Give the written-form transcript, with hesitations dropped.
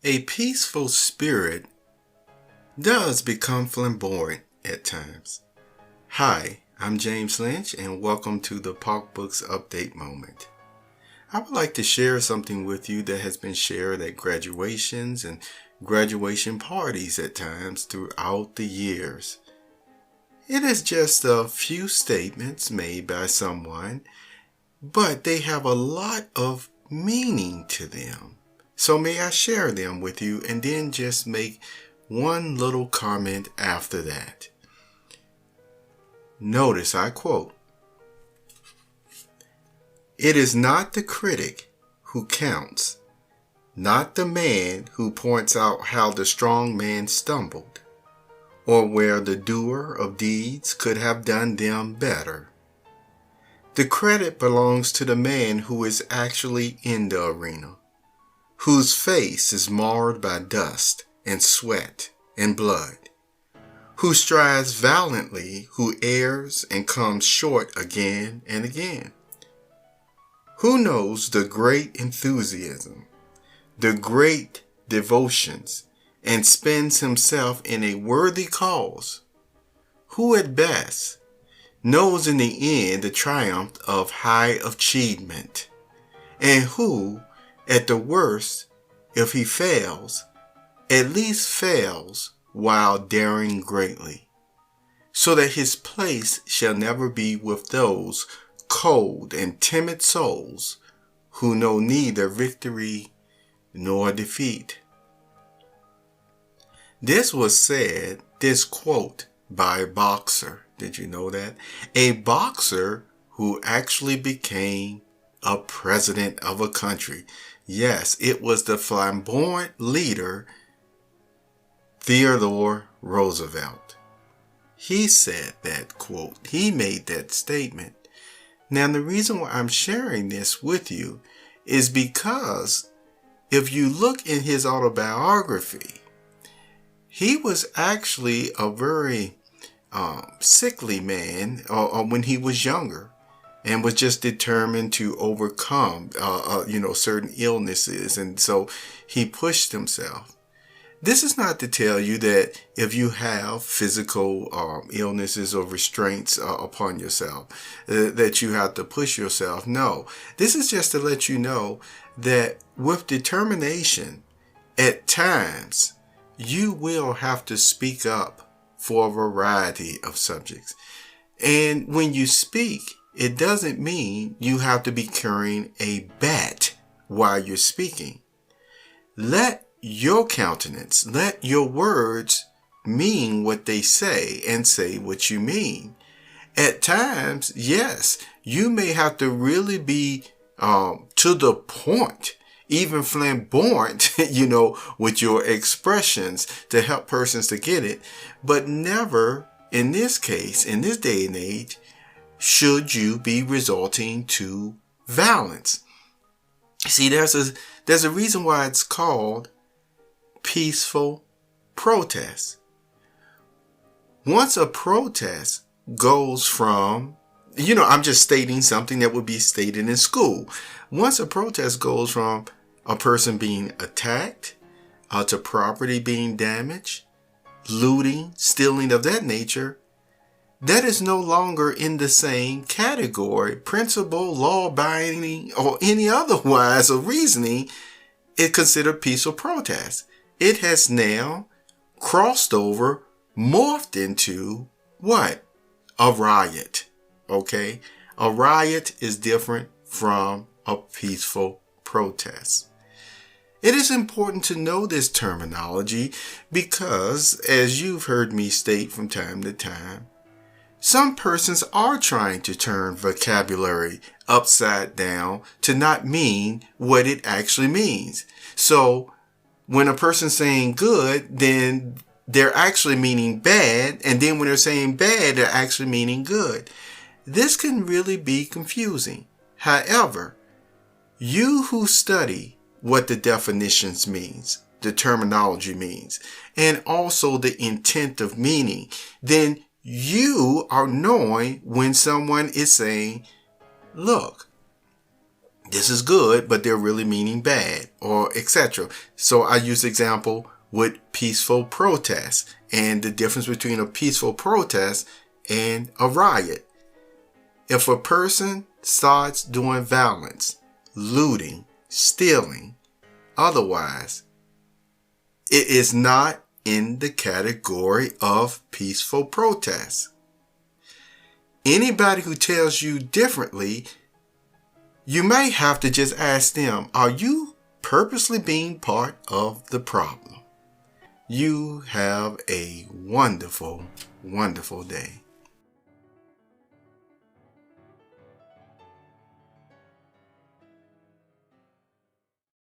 A peaceful spirit does become flamboyant at times. Hi, I'm James Lynch and welcome to the PocbooksCrypto Update Moment. I would like to share something with you that has been shared at graduations and graduation parties at times throughout the years. It is just a few statements made by someone, but they have a lot of meaning to them. So may I share them with you and then just make one little comment after that. Notice I quote, "It is not the critic who counts, not the man who points out how the strong man stumbled, or where the doer of deeds could have done them better. The credit belongs to the man who is actually in the arena, whose face is marred by dust and sweat and blood, who strives valiantly, who errs and comes short again and again, who knows the great enthusiasm, the great devotions, and spends himself in a worthy cause, who at best knows in the end the triumph of high achievement, and who, at the worst, if he fails, at least fails while daring greatly, so that his place shall never be with those cold and timid souls who know neither victory nor defeat." This quote by a boxer. Did you know that? A boxer who actually became a president of a country. Yes, it was the flamboyant leader, Theodore Roosevelt. He said that quote. He made that statement. Now, the reason why I'm sharing this with you is because if you look in his autobiography, he was actually a very sickly man when he was younger, and was just determined to overcome, certain illnesses. And so he pushed himself. This is not to tell you that if you have physical illnesses or restraints upon yourself, that you have to push yourself. No, this is just to let you know that with determination, at times, you will have to speak up for a variety of subjects. And when you speak, it doesn't mean you have to be carrying a bat while you're speaking. Let your countenance, let your words mean what they say and say what you mean. At times, yes, you may have to really be to the point, even flamboyant, with your expressions to help persons to get it. But never, in this case, in this day and age, should you be resorting to violence. See, there's a reason why it's called peaceful protest. Once a protest goes from, I'm just stating something that would be stated in school. Once a protest goes from a person being attacked, to property being damaged, looting, stealing of that nature, that is no longer in the same category, principle, law-abiding, or any otherwise of reasoning is considered peaceful protest. It has now crossed over, morphed into what? A riot. Okay? A riot is different from a peaceful protest. It is important to know this terminology because, as you've heard me state from time to time, some persons are trying to turn vocabulary upside down to not mean what it actually means. So when a person's saying good, then they're actually meaning bad. And then when they're saying bad, they're actually meaning good. This can really be confusing. However, you who study what the definitions means, the terminology means, and also the intent of meaning, then you are knowing when someone is saying, look, this is good, but they're really meaning bad, or etc. So I use example with peaceful protest and the difference between a peaceful protest and a riot. If a person starts doing violence, looting, stealing, otherwise, it is not in the category of peaceful protest. Anybody who tells you differently, you may have to just ask them, are you purposely being part of the problem? You have a wonderful, wonderful day.